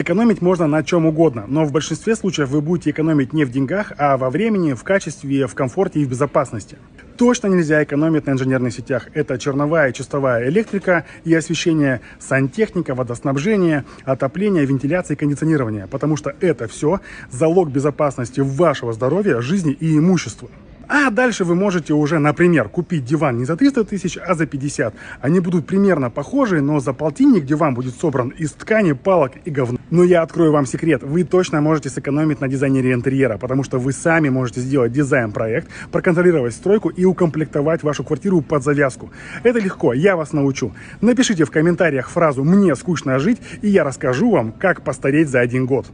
Экономить можно на чем угодно, но в большинстве случаев вы будете экономить не в деньгах, а во времени, в качестве, в комфорте и в безопасности. Точно нельзя экономить на инженерных сетях. Это черновая и чистовая электрика и освещение, сантехника, водоснабжение, отопление, вентиляция и кондиционирование, потому что это все залог безопасности вашего здоровья, жизни и имущества. А дальше вы можете уже, например, купить диван не за 300 тысяч, а за 50. Они будут примерно похожи, но за полтинник диван будет собран из ткани, палок и говна. Но я открою вам секрет. Вы точно можете сэкономить на дизайнере интерьера, потому что вы сами можете сделать дизайн-проект, проконтролировать стройку и укомплектовать вашу квартиру под завязку. Это легко, я вас научу. Напишите в комментариях фразу «Мне скучно жить», и я расскажу вам, как постареть за 1 год.